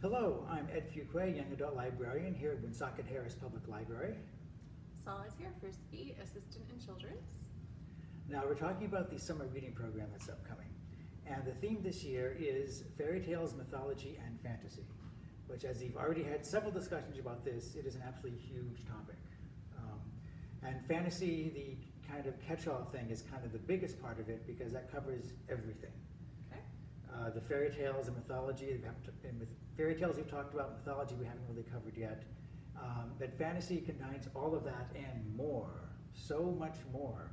Hello, I'm Ed Fuquay, Young Adult Librarian here at Woonsocket Harris Public Library. Saul is here, Frisbee, Assistant in Children's. Now we're talking about the summer reading program that's upcoming. And the theme this year is fairy tales, mythology, and fantasy, which, as you've already had several discussions about this, it is an absolutely huge topic. And fantasy, the kind of catch-all thing, is kind of the biggest part of it because that covers everything. Okay. The fairy tales and mythology, and with fairy tales we've talked about, mythology we haven't really covered yet. But fantasy combines all of that and more, so much more.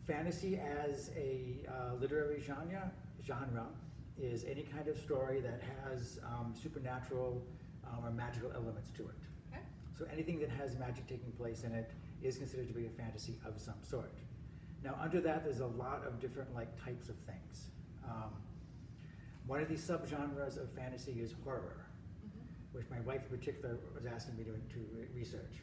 Fantasy as a literary genre is any kind of story that has supernatural or magical elements to it. Okay. So anything that has magic taking place in it is considered to be a fantasy of some sort. Now under that there's a lot of different types of things. One of these subgenres of fantasy is horror, which my wife in particular was asking me to research.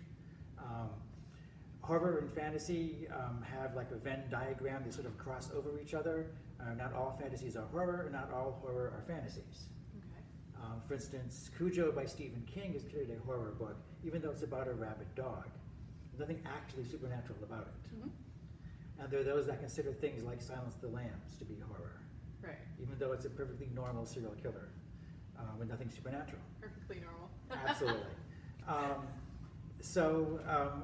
Horror and fantasy have a Venn diagram. They sort of cross over each other. Not all fantasies are horror, and not all horror are fantasies. Okay. For instance, Cujo by Stephen King is considered a horror book, even though it's about a rabid dog. There's nothing actually supernatural about it. And there are those that consider things like Silence of the Lambs to be horror, Right. even though it's a perfectly normal serial killer with nothing supernatural. Perfectly normal. Absolutely.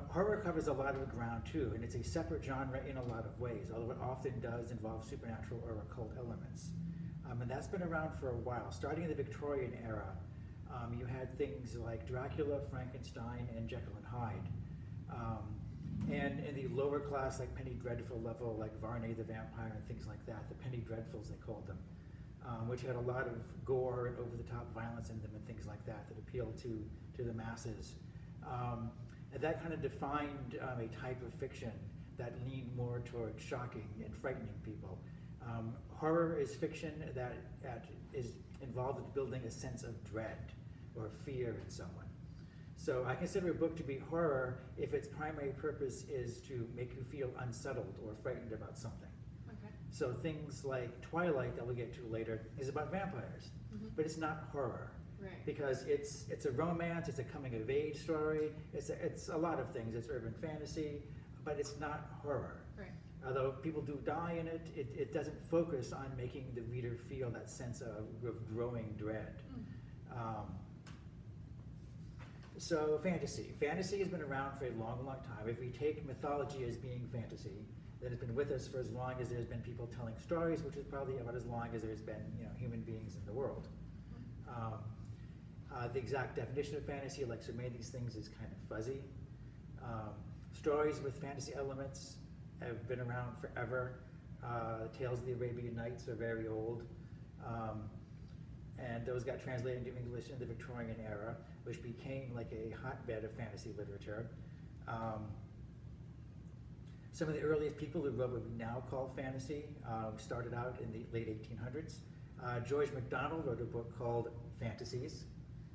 Horror covers a lot of ground too, and it's a separate genre in a lot of ways, although it often does involve supernatural or occult elements. And that's been around for a while. Starting in the Victorian era, you had things like Dracula, Frankenstein, and Jekyll and Hyde. And in the lower class, like Penny Dreadful level, like Varney the Vampire and things like that, the Penny Dreadfuls they called them, which had a lot of gore and over-the-top violence in them and things like that that appealed to the masses. And that kind of defined a type of fiction that leaned more toward shocking and frightening people. Horror is fiction that is involved with building a sense of dread or fear in someone. So I consider a book to be horror if its primary purpose is to make you feel unsettled or frightened about something. Okay. So things like Twilight, that we'll get to later, is about vampires, but it's not horror. Right. Because it's a romance, it's a coming-of-age story, it's a lot of things. It's urban fantasy, but it's not horror. Right. Although people do die in it, it doesn't focus on making the reader feel that sense of growing dread. So fantasy. Fantasy has been around for a long, long time. If we take mythology as being fantasy, then it's been with us for as long as there's been people telling stories, which is probably about as long as there's been human beings in the world. The exact definition of fantasy, like so many of these things, is kind of fuzzy. Stories with fantasy elements have been around forever. Tales of the Arabian Nights are very old. And those got translated into English in the Victorian era, which became like a hotbed of fantasy literature. Some of the earliest people who wrote what we now call fantasy started out in the late 1800s. George MacDonald wrote a book called Fantasies.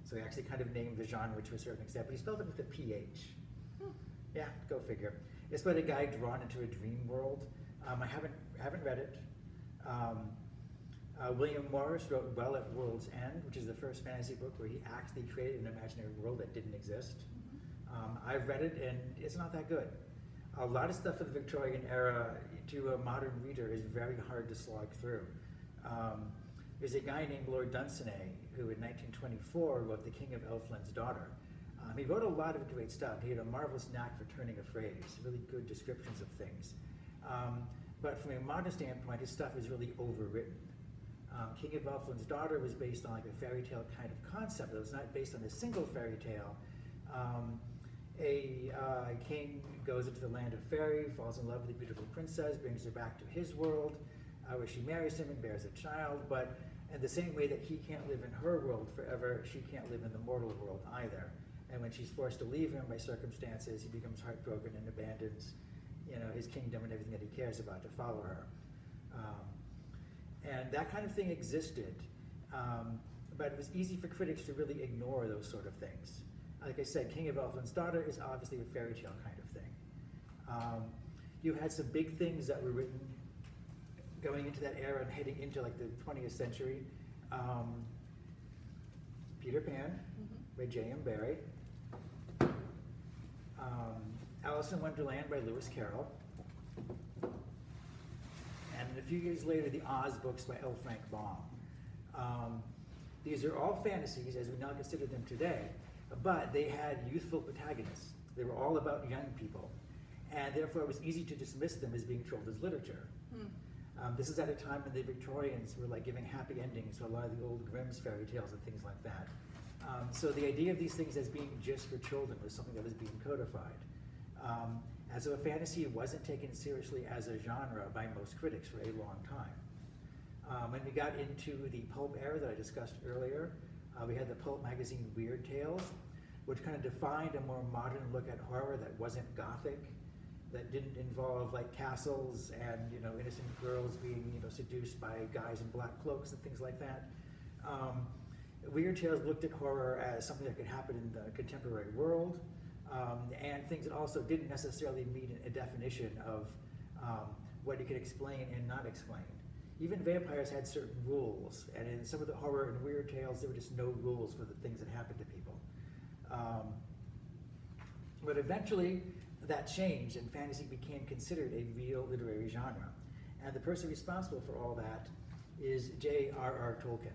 So he actually kind of named the genre to a certain extent, but he spelled it with a PH. Yeah, go figure. It's about a guy drawn into a dream world. I haven't read it. William Morris wrote Well at World's End, which is the first fantasy book where he actually created an imaginary world that didn't exist. I've read it and it's not that good. A lot of stuff of the Victorian era to a modern reader is very hard to slog through. There's a guy named Lord Dunsany who in 1924 wrote The King of Elfland's Daughter. He wrote a lot of great stuff. He had a marvelous knack for turning a phrase, really good descriptions of things. But from a modern standpoint, his stuff is really overwritten. King of Elfland's Daughter was based on like a fairy tale kind of concept. It was not based on a single fairy tale. A king goes into the land of fairy, falls in love with a beautiful princess, brings her back to his world, where she marries him and bears a child, but in the same way that he can't live in her world forever, she can't live in the mortal world either. And when she's forced to leave him by circumstances, he becomes heartbroken and abandons his kingdom and everything that he cares about to follow her. And that kind of thing existed, but it was easy for critics to really ignore those sort of things. Like I said, King of Elfland's Daughter is obviously a fairy tale kind of thing. You had some big things that were written going into that era and heading into like the 20th century. Peter Pan by J.M. Barrie, Alice in Wonderland by Lewis Carroll, and a few years later, the Oz books by L. Frank Baum. These are all fantasies as we now consider them today, but they had youthful protagonists. They were all about young people, and therefore it was easy to dismiss them as being children's literature. This is at a time when the Victorians were like giving happy endings to a lot of the old Grimm's fairy tales and things like that. So the idea of these things as being just for children was something that was being codified. And so a fantasy wasn't taken seriously as a genre by most critics for a long time. When we got into the pulp era that I discussed earlier, we had the pulp magazine Weird Tales, which kind of defined a more modern look at horror that wasn't gothic, that didn't involve like castles and innocent girls being seduced by guys in black cloaks and things like that. Weird Tales looked at horror as something that could happen in the contemporary world, and things that also didn't necessarily meet a definition of what you could explain and not explain. Even vampires had certain rules, and in some of the horror and Weird Tales, there were just no rules for the things that happened to people. But eventually, that changed, and fantasy became considered a real literary genre. And the person responsible for all that is J.R.R. Tolkien,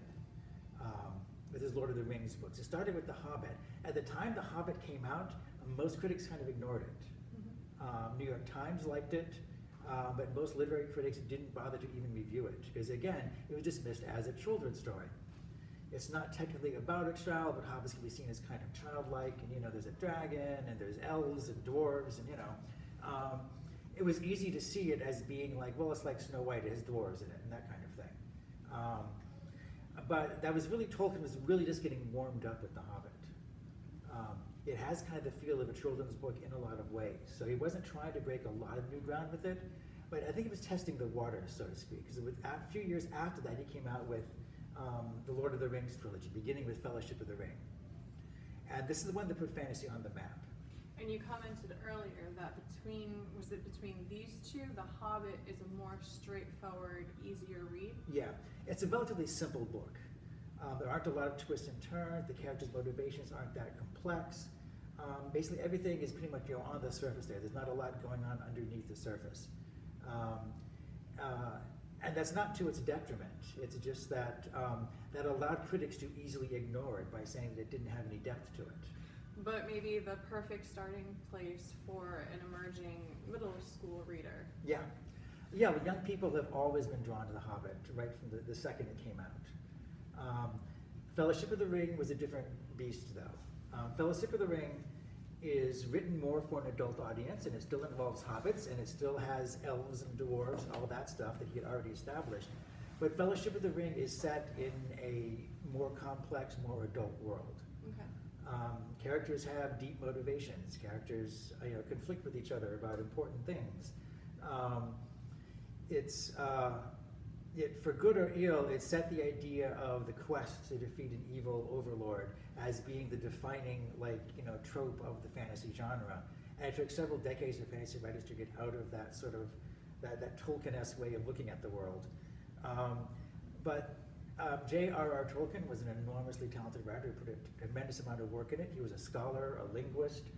with his Lord of the Rings books. It started with The Hobbit. At the time The Hobbit came out, most critics kind of ignored it. New York Times liked it, but most literary critics didn't bother to even review it, because again, it was dismissed as a children's story. It's not technically about a child, but hobbits can be seen as kind of childlike, and there's a dragon, and there's elves and dwarves, and it was easy to see it as being like, well, it's like Snow White, it has dwarves in it, and that kind of thing. But that was really, Tolkien was really just getting warmed up with The Hobbit. It has kind of the feel of a children's book in a lot of ways. So he wasn't trying to break a lot of new ground with it, but I think he was testing the waters, so to speak, because a few years after that, he came out with the Lord of the Rings trilogy, beginning with Fellowship of the Ring. And this is the one that put fantasy on the map. And you commented earlier that between these two, The Hobbit is a more straightforward, easier read? Yeah, it's a relatively simple book. There aren't a lot of twists and turns. The characters' motivations aren't that complex. Basically, everything is pretty much on the surface there. There's not a lot going on underneath the surface. And that's not to its detriment. It's just that that allowed critics to easily ignore it by saying that it didn't have any depth to it. But maybe the perfect starting place for an emerging middle school reader. Yeah. Yeah, well, young people have always been drawn to The Hobbit, right from the second it came out. Fellowship of the Ring was a different beast, though. Fellowship of the Ring is written more for an adult audience, and it still involves hobbits, and it still has elves and dwarves and all that stuff that he had already established. But Fellowship of the Ring is set in a more complex, more adult world. Okay. Characters have deep motivations. Characters conflict with each other about important things. For good or ill, it set the idea of the quest to defeat an evil overlord as being the defining, trope of the fantasy genre. And it took several decades for fantasy writers to get out of that sort of that Tolkien-esque way of looking at the world. But J.R.R. Tolkien was an enormously talented writer who put a tremendous amount of work in it. He was a scholar, a linguist.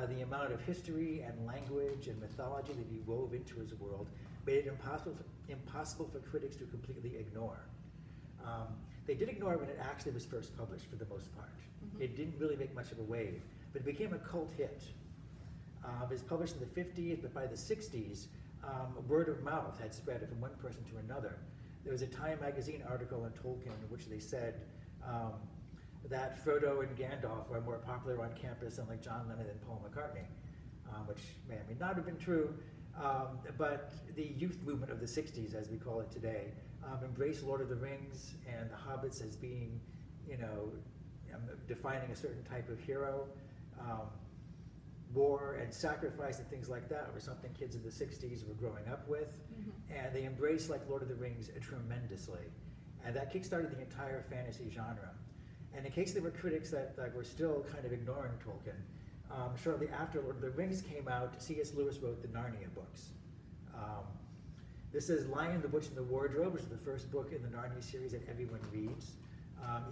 The amount of history and language and mythology that he wove into his world made it impossible for critics to completely ignore. They did ignore it when it actually was first published, for the most part. Mm-hmm. It didn't really make much of a wave, but it became a cult hit. It was published in the 50s, but by the 60s, word of mouth had spread from one person to another. There was a Time magazine article on Tolkien in which they said that Frodo and Gandalf were more popular on campus than like John Lennon and Paul McCartney, which may or may not have been true. But the youth movement of the 60s, as we call it today, embraced Lord of the Rings and the Hobbits as being, defining a certain type of hero. War and sacrifice and things like that were something kids in the 60s were growing up with. Mm-hmm. And they embraced Lord of the Rings tremendously. And that kickstarted the entire fantasy genre. And in case there were critics that were still kind of ignoring Tolkien, shortly after Lord of the Rings came out, C.S. Lewis wrote the Narnia books. This is Lion, the Witch, and the Wardrobe, which is the first book in the Narnia series that everyone reads.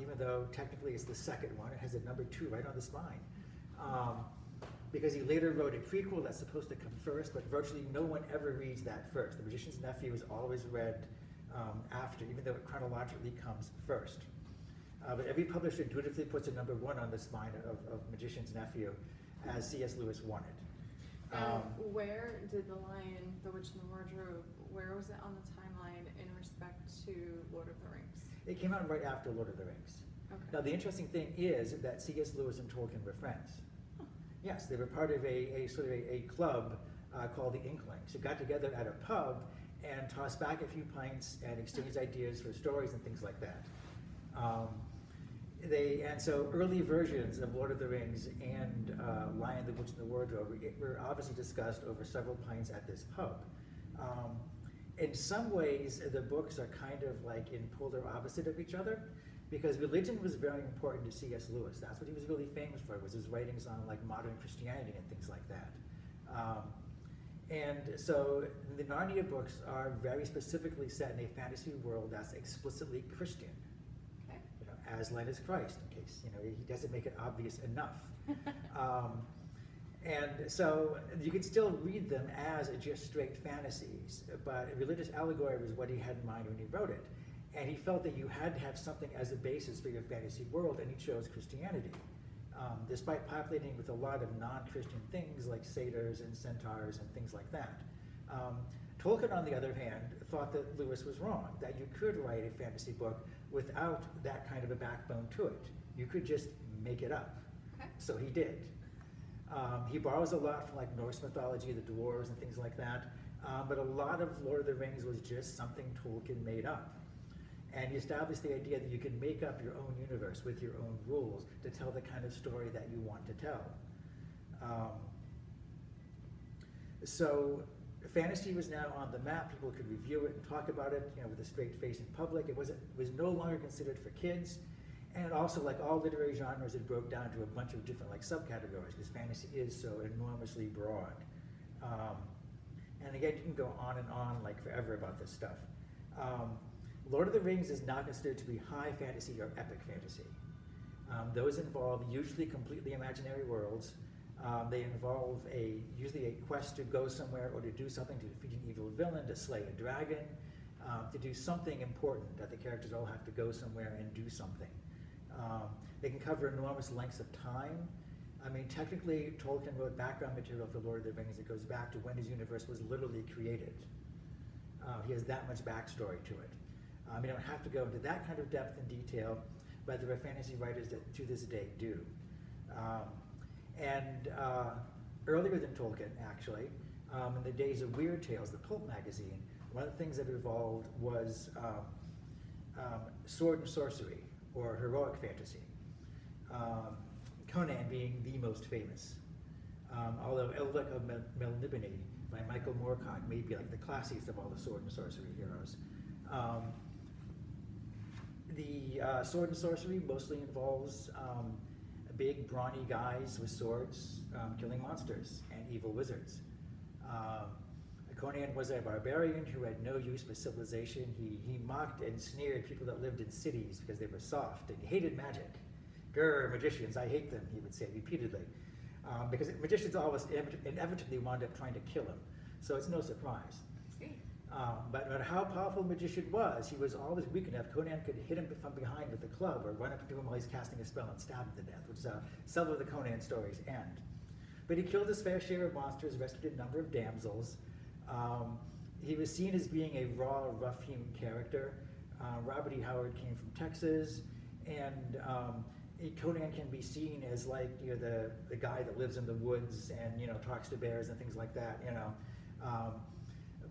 Even even though technically it's the second one. It has a number 2 right on the spine. Because he later wrote a prequel that's supposed to come first, but virtually no one ever reads that first. The Magician's Nephew is always read after, even though it chronologically comes first. But every publisher intuitively puts a number 1 on the spine of Magician's Nephew, as C.S. Lewis wanted. Where did The Lion, the Witch, and the Wardrobe, where was it on the timeline in respect to Lord of the Rings? It came out right after Lord of the Rings. Okay. Now, the interesting thing is that C.S. Lewis and Tolkien were friends. Yes, they were part of a sort of a club called the Inklings, who got together at a pub and tossed back a few pints and exchanged ideas for stories and things like that. And so early versions of Lord of the Rings and Lion, the Witch, and the Wardrobe were obviously discussed over several pints at this pub. In some ways, the books are kind of like in polar opposite of each other, because religion was very important to C.S. Lewis. That's what he was really famous for, was his writings on like modern Christianity and things like that. And so the Narnia books are very specifically set in a fantasy world that's explicitly Christian. Okay. You know, Aslan is Christ, in case he doesn't make it obvious enough. And so you can still read them as just straight fantasies, but religious allegory was what he had in mind when he wrote it. And he felt that you had to have something as a basis for your fantasy world, and he chose Christianity. Despite populating with a lot of non-Christian things like satyrs and centaurs and things like that. Tolkien, on the other hand, thought that Lewis was wrong, that you could write a fantasy book without that kind of a backbone to it. You could just make it up. Okay. So he did. He borrows a lot from like Norse mythology, the dwarves and things like that, but a lot of Lord of the Rings was just something Tolkien made up. And he established the idea that you can make up your own universe with your own rules to tell the kind of story that you want to tell. So fantasy was now on the map. People could review it and talk about it, with a straight face in public. It was no longer considered for kids. And also, like all literary genres, it broke down to a bunch of different like subcategories, because fantasy is so enormously broad. And again, you can go on and on like forever about this stuff. Lord of the Rings is now considered to be high fantasy or epic fantasy. Those involve usually completely imaginary worlds. They involve usually a quest to go somewhere or to do something, to defeat an evil villain, to slay a dragon, to do something important, that the characters all have to go somewhere and do something. They can cover enormous lengths of time. I mean, technically, Tolkien wrote background material for Lord of the Rings that goes back to when his universe was literally created. He has that much backstory to it. You don't have to go into that kind of depth and detail, but there are fantasy writers that to this day do. Earlier than Tolkien, actually, in the days of Weird Tales, the pulp magazine, one of the things that evolved was sword and sorcery, or heroic fantasy. Conan being the most famous. Although Eldrick of Melniboné by Michael Moorcock may be like the classiest of all the sword and sorcery heroes. The sword and sorcery mostly involves big, brawny guys with swords killing monsters and evil wizards. Conan was a barbarian who had no use for civilization. He mocked and sneered people that lived in cities because they were soft, and he hated magic. Grr, magicians, I hate them, he would say repeatedly. Because magicians always inevitably wound up trying to kill him. So it's no surprise. But no matter how powerful a magician was, he was always weak enough. Conan could hit him from behind with a club or run up to him while he's casting a spell and stab him to death, which is how several of the Conan stories end. But he killed his fair share of monsters, rescued a number of damsels. He was seen as being a raw, rough-hewn character. Robert E. Howard came from Texas, and Conan can be seen as like the guy that lives in the woods and talks to bears and things like that.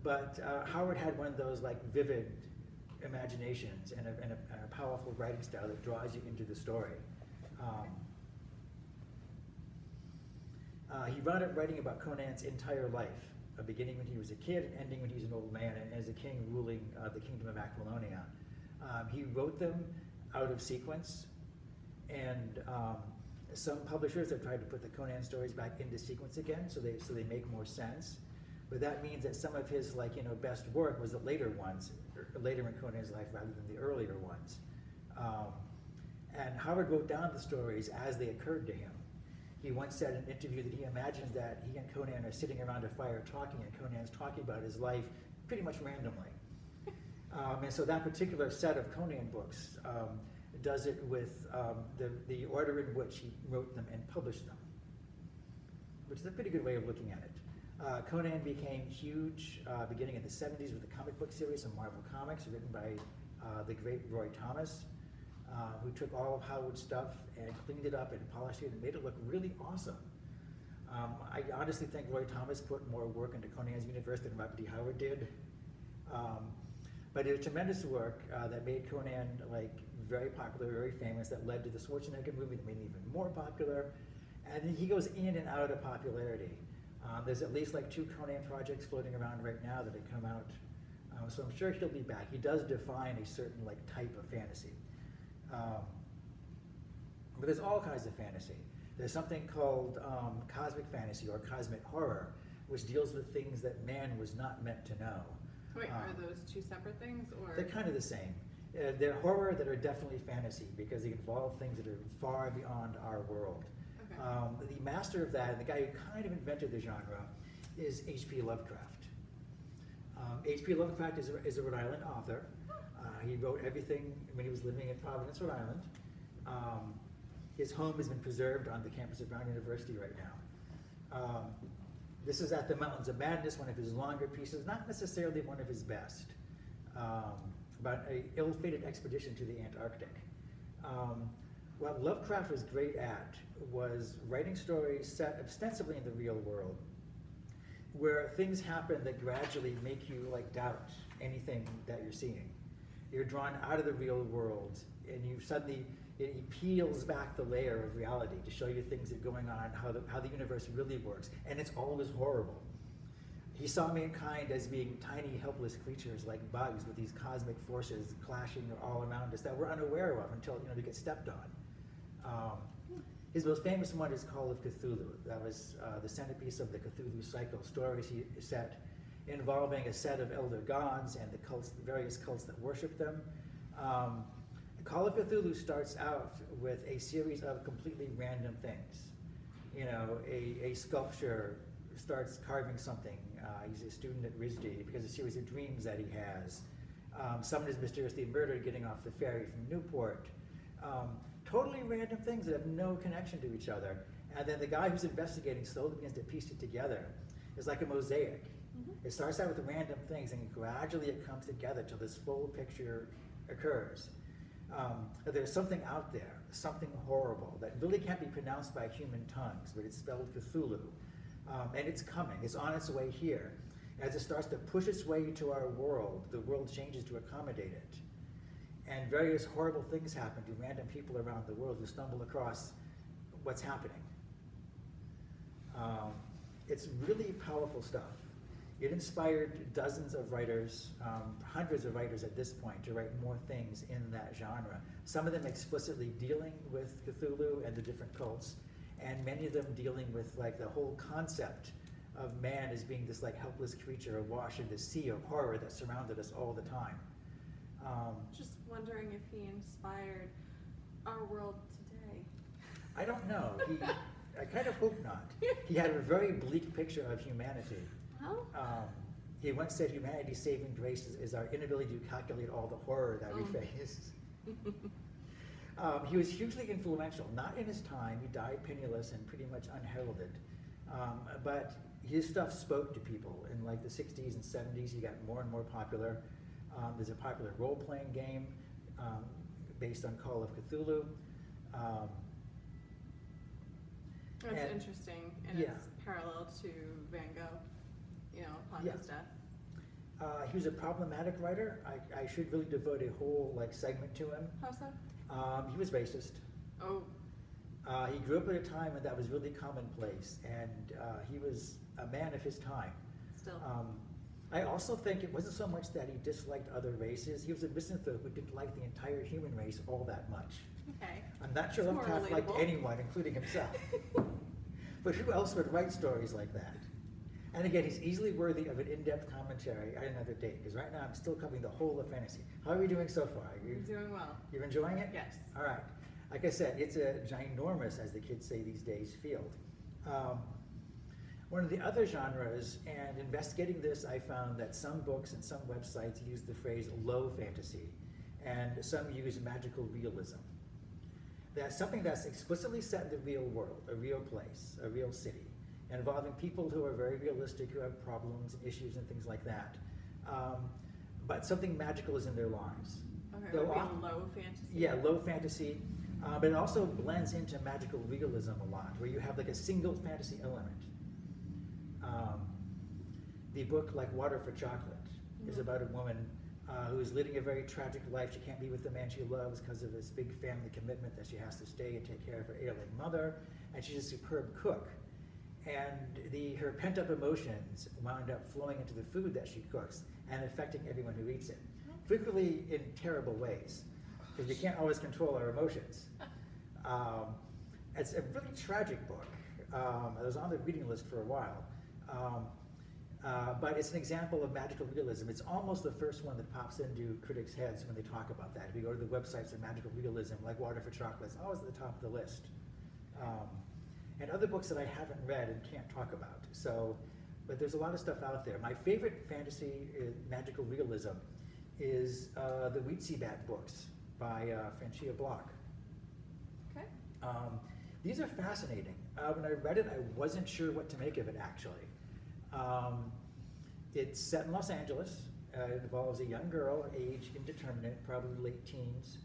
But Howard had one of those like vivid imaginations and a powerful writing style that draws you into the story. He wound up writing about Conan's entire life, beginning when he was a kid and ending when he was an old man and as a king ruling the kingdom of Aquilonia. He wrote them out of sequence, and some publishers have tried to put the Conan stories back into sequence again, so they make more sense. But that means that some of his best work was the later ones, later in Conan's life rather than the earlier ones. Howard wrote down the stories as they occurred to him. He once said in an interview that he imagines that he and Conan are sitting around a fire talking, and Conan's talking about his life pretty much randomly. And so that particular set of Conan books does it with the order in which he wrote them and published them, which is a pretty good way of looking at it. Conan became huge beginning in the 70s with the comic book series of Marvel Comics, written by the great Roy Thomas, who took all of Howard's stuff and cleaned it up and polished it and made it look really awesome. I honestly think Roy Thomas put more work into Conan's universe than Robert D. Howard did. But it was tremendous work that made Conan like very popular, very famous, that led to the Schwarzenegger movie that made him even more popular. And then he goes in and out of popularity. There's at least like 2 Conan projects floating around right now that have come out. So I'm sure he'll be back. He does define a certain like type of fantasy. But there's all kinds of fantasy. There's something called cosmic fantasy or cosmic horror, which deals with things that man was not meant to know. Wait, are those 2 separate things, or? They're kind of the same. They're horror that are definitely fantasy because they involve things that are far beyond our world. Okay. The master of that, and the guy who kind of invented the genre, is H.P. Lovecraft. H.P. Lovecraft is a Rhode Island author. He wrote everything when he was living in Providence, Rhode Island. His home has been preserved on the campus of Brown University right now. This is At the Mountains of Madness, one of his longer pieces, not necessarily one of his best, about an ill-fated expedition to the Antarctic. What Lovecraft was great at was writing stories set ostensibly in the real world, where things happen that gradually make you like doubt anything that you're seeing. You're drawn out of the real world, and you suddenly, he peels back the layer of reality to show you things that are going on, how the universe really works, and it's always horrible. He saw mankind as being tiny, helpless creatures like bugs with these cosmic forces clashing all around us that we're unaware of until we get stepped on. His most famous one is Call of Cthulhu. That was the centerpiece of the Cthulhu cycle, stories he set involving a set of elder gods and the cults, the various cults that worship them. Call of Cthulhu starts out with a series of completely random things. A sculpture starts carving something. He's a student at RISD because of a series of dreams that he has. Someone is mysteriously murdered getting off the ferry from Newport. Totally random things that have no connection to each other. And then the guy who's investigating slowly begins to piece it together. It's like a mosaic. It starts out with random things, and gradually it comes together till this full picture occurs. There's something out there, something horrible that really can't be pronounced by human tongues, but it's spelled Cthulhu. And it's coming, it's on its way here. As it starts to push its way into our world, the world changes to accommodate it. And various horrible things happen to random people around the world who stumble across what's happening. It's really powerful stuff. It inspired dozens of writers, hundreds of writers at this point, to write more things in that genre. Some of them explicitly dealing with Cthulhu and the different cults, and many of them dealing with like the whole concept of man as being this like helpless creature awash in the sea of horror that surrounded us all the time. Just wondering if he inspired our world today. I don't know. I kind of hope not. He had a very bleak picture of humanity. Well, He once said humanity's saving grace is our inability to calculate all the horror that we face. He was hugely influential, not in his time. He died penniless and pretty much unheralded. But his stuff spoke to people. In like the 60s and 70s, he got more and more popular. There's a popular role-playing game based on Call of Cthulhu. that's interesting, and it's parallel to Van Gogh, upon his death. He was a problematic writer. I should really devote a whole like segment to him. How so? He was racist. Oh. He grew up at a time when that was really commonplace, and he was a man of his time. Still. I also think it wasn't so much that he disliked other races. He was a misanthrope who didn't like the entire human race all that much. Okay. I'm not sure It's more Lovecraft liked relatable. anyone, including himself. But who else would write stories like that? And again, he's easily worthy of an in-depth commentary at another date, because right now I'm still covering the whole of fantasy. How are we doing so far? You're doing well. You're enjoying it? Yes. All right. like I said, it's a ginormous, as the kids say these days, field. One of the other genres, and investigating this, I found that some books and some websites use the phrase low fantasy, and some use magical realism. That's something that's explicitly set in the real world, a real place, a real city, involving people who are very realistic, who have problems, issues, and things like that. But something magical is in their lives. Okay, Though would be often- a low fantasy. Yeah, low fantasy, but it also blends into magical realism a lot, where you have like a single fantasy element. The book, like Water for Chocolate, is about a woman who's leading a very tragic life. She can't be with the man she loves because of this big family commitment that she has to stay and take care of her ailing mother, and she's a superb cook. And her pent-up emotions wound up flowing into the food that she cooks and affecting everyone who eats it, frequently in terrible ways, because we can't always control our emotions. It's a really tragic book. It was on the reading list for a while. But it's an example of magical realism. It's almost the first one that pops into critics' heads when they talk about that. If you go to the websites of magical realism, like Water for Chocolate, it's always at the top of the list. And other books that I haven't read and can't talk about. But there's a lot of stuff out there. My favorite fantasy magical realism is the Weetseabat books by Francia Bloch. Okay. These are fascinating. When I read it, I wasn't sure what to make of it, actually. It's set in Los Angeles. It involves a young girl, age indeterminate, probably late teens.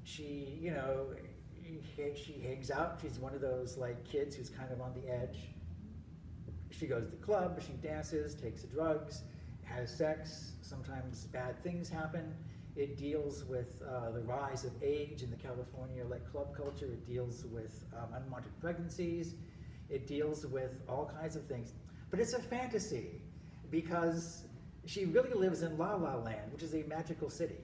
She hangs out. She's one of those like kids who's kind of on the edge. She goes to the club, she dances, takes drugs, has sex. Sometimes bad things happen. It deals with the rise of age in the California club culture. It deals with unwanted pregnancies. It deals with all kinds of things. But it's a fantasy because she really lives in La La Land, which is a magical city.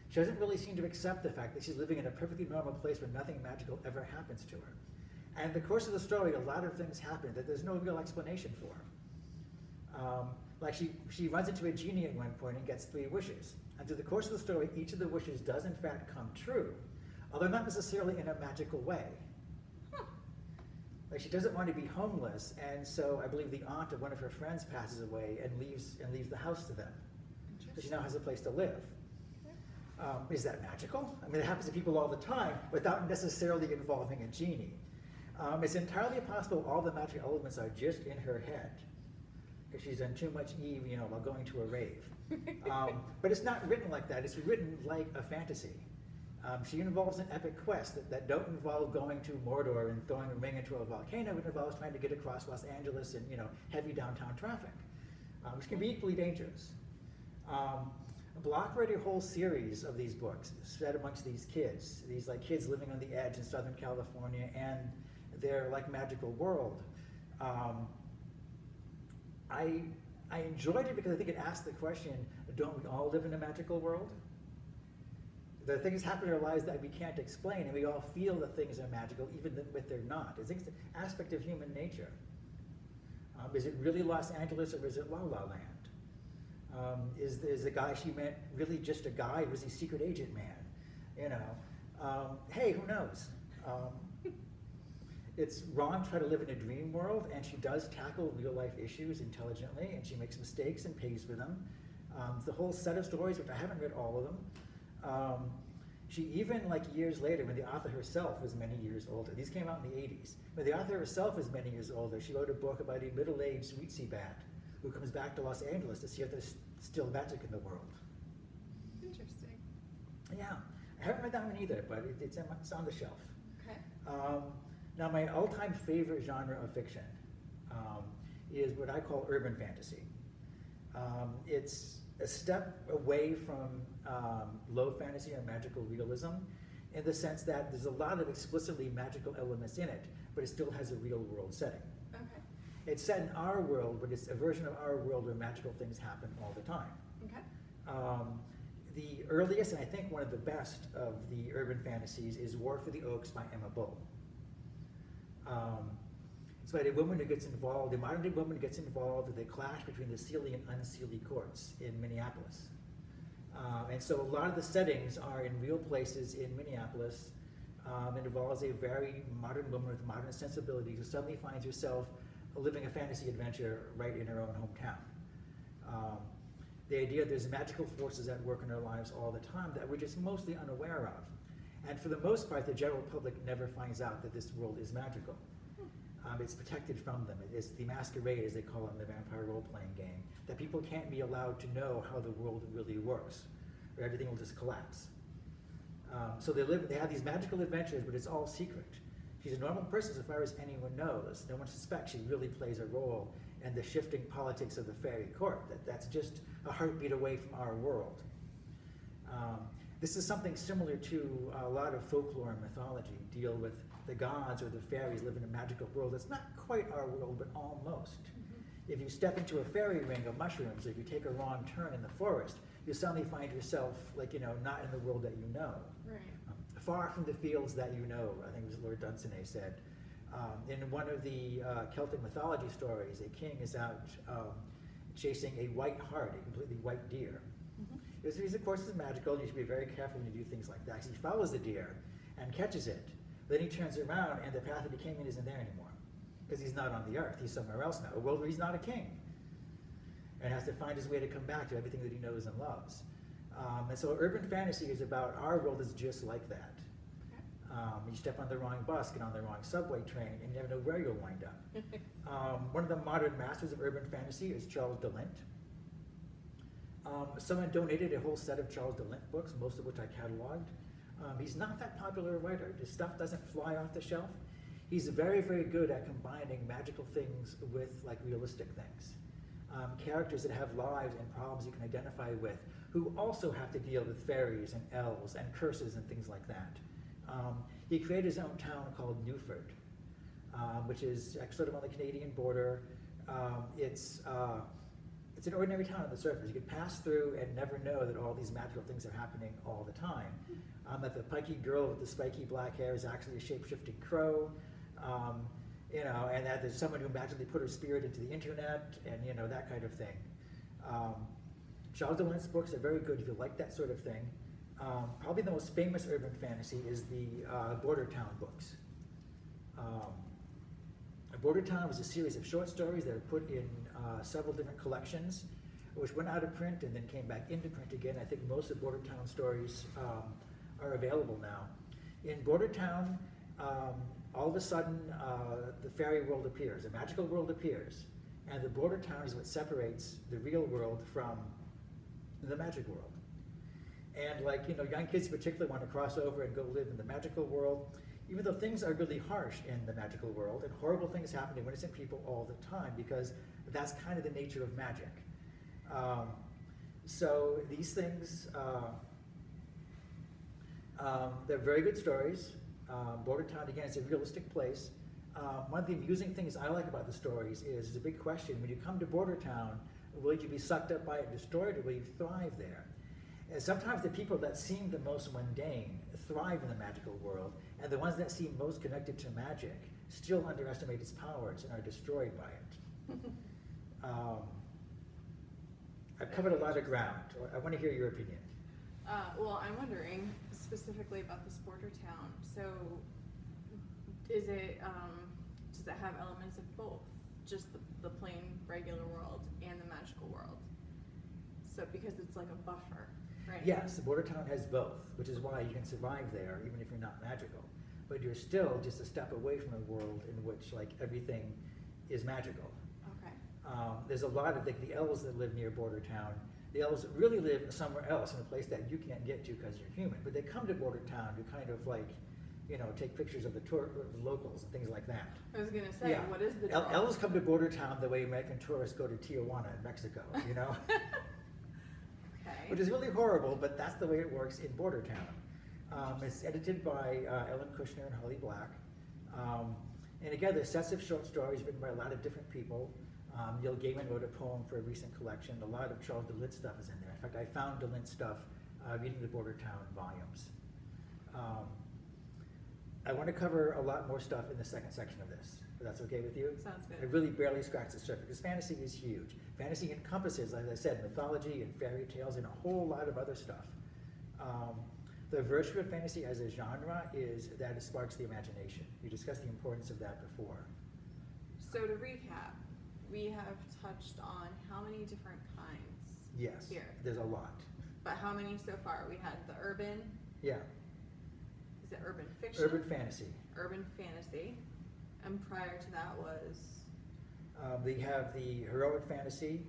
She doesn't really seem to accept the fact that she's living in a perfectly normal place where nothing magical ever happens to her. And in the course of the story, a lot of things happen that there's no real explanation for. Like she runs into a genie at one point and gets 3 wishes. And through the course of the story, each of the wishes does in fact come true, although not necessarily in a magical way. Like she doesn't want to be homeless, and so I believe the aunt of one of her friends passes away and leaves the house to them. So she now has a place to live. Is that magical? I mean, it happens to people all the time without necessarily involving a genie. It's entirely possible all the magic elements are just in her head, because she's done too much Eve, while going to a rave. But it's not written like that. It's written like a fantasy. She involves an epic quest that don't involve going to Mordor and throwing a ring into a volcano. It involves trying to get across Los Angeles in heavy downtown traffic, which can be equally dangerous. Bloch wrote a whole series of these books set amongst these kids kids living on the edge in Southern California and their magical world. I enjoyed it because I think it asked the question, don't we all live in a magical world? There are things happen in our lives that we can't explain, and we all feel that things are magical, even if they're not. It's an aspect of human nature. Is it really Los Angeles, or is it La La Land? Is the guy she met really just a guy, or was he a secret agent man? Hey, who knows? It's wrong to try to live in a dream world, and she does tackle real life issues intelligently, and she makes mistakes and pays for them. The whole set of stories, which I haven't read all of them, she even, years later, when the author herself was many years older, these came out in the 80s, when the author herself was many years older, she wrote a book about a middle-aged Weetseabat who comes back to Los Angeles to see if there's still magic in the world. Interesting. Yeah, I haven't read that one either, but it's on the shelf. Okay. Now, my all-time favorite genre of fiction is what I call urban fantasy. It's a step away from low fantasy or magical realism in the sense that there's a lot of explicitly magical elements in it, but it still has a real-world setting. Okay. It's set in our world, but it's a version of our world where magical things happen all the time. Okay. The earliest, and I think one of the best of the urban fantasies, is War for the Oaks by Emma Bull. It's about a woman who gets involved, a modern day woman who gets involved with a clash between the Sealy and unsealy courts in Minneapolis. And so a lot of the settings are in real places in Minneapolis. It involves a very modern woman with modern sensibilities who suddenly finds herself living a fantasy adventure right in her own hometown. The idea there's magical forces at work in our lives all the time that we're just mostly unaware of. And for the most part, the general public never finds out that this world is magical. It's protected from them. It's the masquerade, as they call it in the vampire role-playing game, that people can't be allowed to know how the world really works, or everything will just collapse. So they have these magical adventures, but it's all secret. She's a normal person as far as anyone knows. No one suspects she really plays a role in the shifting politics of the fairy court. That's just a heartbeat away from our world. This is something similar to a lot of folklore and mythology, deal with the gods or the fairies live in a magical world that's not quite our world, but almost. If you step into a fairy ring of mushrooms, or if you take a wrong turn in the forest, you suddenly find yourself, like, not in the world that you know. Right. Far from the fields that you know, I think it was Lord Dunsany said. In one of the Celtic mythology stories, a king is out chasing a white hart, a completely white deer. This, of course, is magical. You should be very careful when you do things like that. So he follows the deer and catches it. Then he turns around, and the path that he came in isn't there anymore, because he's not on the earth. He's somewhere else now, a world where he's not a king, and has to find his way to come back to everything that he knows and loves. And so urban fantasy is about our world is just like that. You step on the wrong bus, get on the wrong subway train, and you never know where you'll wind up. One of the modern masters of urban fantasy is Charles DeLint. Someone donated a whole set of Charles DeLint books, most of which I cataloged. He's not that popular a writer. His stuff doesn't fly off the shelf. He's very, very good at combining magical things with realistic things. Characters that have lives and problems you can identify with, who also have to deal with fairies and elves and curses and things like that. He created his own town called Newford, which is sort of on the Canadian border. It's an ordinary town on the surface. You could pass through and never know that all these magical things are happening all the time. That the pikey girl with the spiky black hair is actually a shape-shifting crow, and that there's someone who magically put her spirit into the internet, and that kind of thing. Charles DeLint's books are very good if you like that sort of thing. Probably the most famous urban fantasy is the Border Town books. Border Town was a series of short stories that were put in several different collections, which went out of print and then came back into print again. I think most of Border Town stories are available now. In Border Town, all of a sudden, the fairy world appears, a magical world appears, and the Border Town is what separates the real world from the magic world. And young kids particularly want to cross over and go live in the magical world, even though things are really harsh in the magical world and horrible things happen to innocent people all the time, because that's kind of the nature of magic. So these things, they're very good stories. Border Town, again, is a realistic place. One of the amusing things I like about the stories is there's a big question. When you come to Border Town, will you be sucked up by it and destroyed, or will you thrive there? And sometimes the people that seem the most mundane thrive in the magical world, and the ones that seem most connected to magic still underestimate its powers and are destroyed by it. I've covered a lot of ground. I want to hear your opinion. Well, I'm wondering specifically about this Border Town. So, is it does it have elements of both, just the plain regular world and the magical world? So, because it's like a buffer, right? Yes, the Border Town has both, which is why you can survive there even if you're not magical. But you're still just a step away from a world in which everything is magical. Okay. There's a lot of the elves that live near Border Town. The elves really live somewhere else, in a place that you can't get to because you're human. But they come to Border Town to kind of take pictures of the locals and things like that. I was gonna say, what is the draw? Elves come to Border Town the way American tourists go to Tijuana in Mexico, Okay. Which is really horrible, but that's the way it works in Border Town. It's edited by Ellen Kushner and Holly Black. And again, there's sets of short stories written by a lot of different people. Neil Gaiman wrote a poem for a recent collection. A lot of Charles DeLint stuff is in there. In fact, I found DeLint stuff reading the Border Town volumes. I want to cover a lot more stuff in the second section of this, if that's okay with you? Sounds I good. really barely scratched the surface, because fantasy is huge. Fantasy encompasses, as I said, mythology and fairy tales and a whole lot of other stuff. The virtue of fantasy as a genre is that it sparks the imagination. We discussed the importance of that before. So to recap, we have touched on how many different kinds Yes, here? there's a lot. But how many so far? We had the urban, Yeah, is it urban fiction? urban fantasy. Urban fantasy. And prior to that was, We have the heroic fantasy,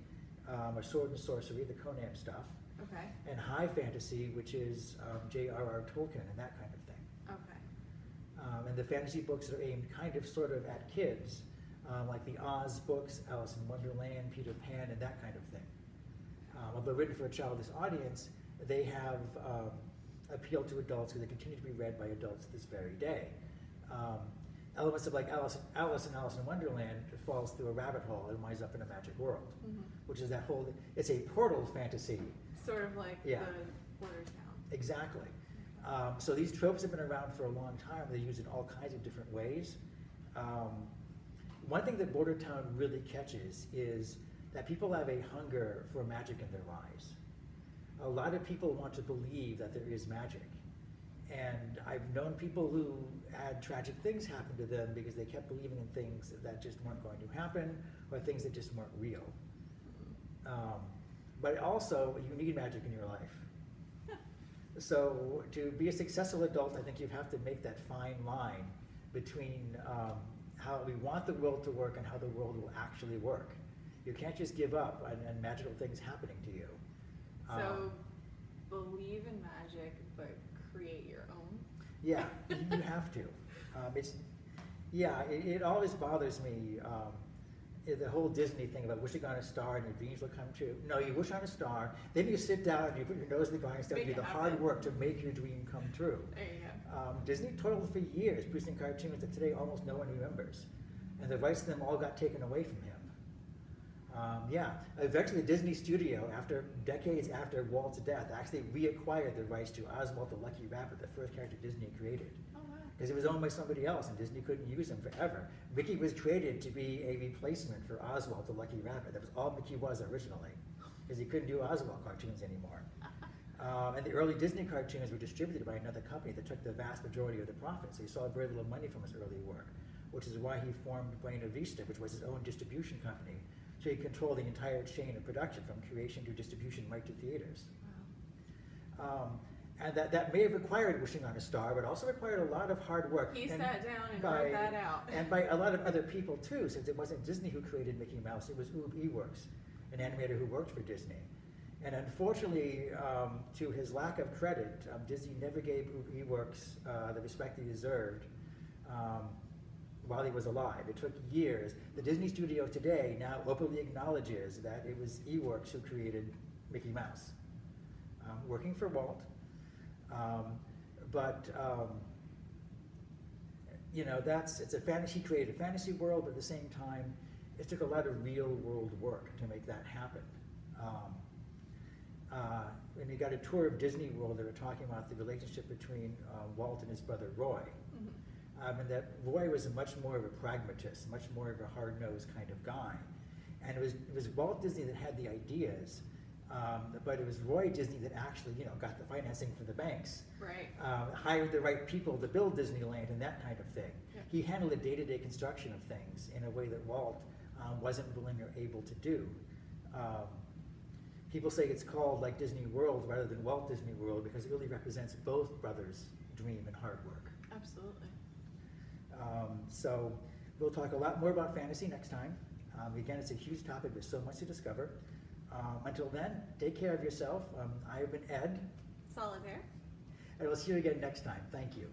or sword and sorcery, the Conan stuff, okay, and high fantasy, which is J.R.R. Tolkien and that kind of thing. okay. And the fantasy books are aimed kind of sort of at kids, like the Oz books, Alice in Wonderland, Peter Pan, and that kind of thing. Although written for a childish audience, they have appealed to adults because they continue to be read by adults this very day. Elements of like Alice and Alice in Wonderland falls through a rabbit hole and winds up in a magic world, Mhm. which is that whole, it's a portal fantasy. Sort of like Yeah. the Border Town. Exactly. So these tropes have been around for a long time. They're used in all kinds of different ways. One thing that Border Town really catches is that people have a hunger for magic in their lives. A lot of people want to believe that there is magic. And I've known people who had tragic things happen to them because they kept believing in things that just weren't going to happen, or things that just weren't real. But also, you need magic in your life. So to be a successful adult, I think you have to make that fine line between how we want the world to work and how the world will actually work. You can't just give up and magical things happening to you. So believe in magic, but create your own. Yeah, you have to. It always bothers me, the whole Disney thing about wishing on a star and your dreams will come true. No, you wish on a star, then you sit down and you put your nose in the ground and start to Make do it the hard happen. work to make your dream come true. There you go. Disney toiled for years producing cartoons that today almost no one remembers. And the rights to them all got taken away from him. Eventually the Disney studio, after decades after Walt's death, actually reacquired the rights to Oswald the Lucky Rabbit, the first character Disney created. Oh, wow. Because it was owned by somebody else and Disney couldn't use him forever. Mickey was created to be a replacement for Oswald the Lucky Rabbit. That was all Mickey was originally, because he couldn't do Oswald cartoons anymore. And the early Disney cartoons were distributed by another company that took the vast majority of the profits. So he saw very little money from his early work, which is why he formed Buena Vista, which was his own distribution company. So he controlled the entire chain of production from creation to distribution right to theaters. Wow. And that may have required wishing on a star, but also required a lot of hard work. He and sat down and by- wrote that out. And by a lot of other people too, since it wasn't Disney who created Mickey Mouse, it was Ub Iwerks, an animator who worked for Disney. And unfortunately, to his lack of credit, Disney never gave Ub Iwerks the respect he deserved while he was alive. It took years. The Disney studio today now openly acknowledges that it was Iwerks who created Mickey Mouse, working for Walt. It's a fantasy. He created a fantasy world, but at the same time, it took a lot of real world work to make that happen. When you got a tour of Disney World, they were talking about the relationship between Walt and his brother Roy. Mhm. And that Roy was much more of a pragmatist, much more of a hard-nosed kind of guy. And it was Walt Disney that had the ideas, but it was Roy Disney that actually, got the financing from the banks, Right. hired the right people to build Disneyland and that kind of thing. Yeah. He handled the day-to-day construction of things in a way that Walt wasn't willing or able to do. People say it's called like Disney World rather than Walt Disney World because it really represents both brothers' dream and hard work. Absolutely. So we'll talk a lot more about fantasy next time. Again, it's a huge topic. There's so much to discover. Until then, take care of yourself. I have been Ed, Solitaire. and we'll see you again next time. Thank you.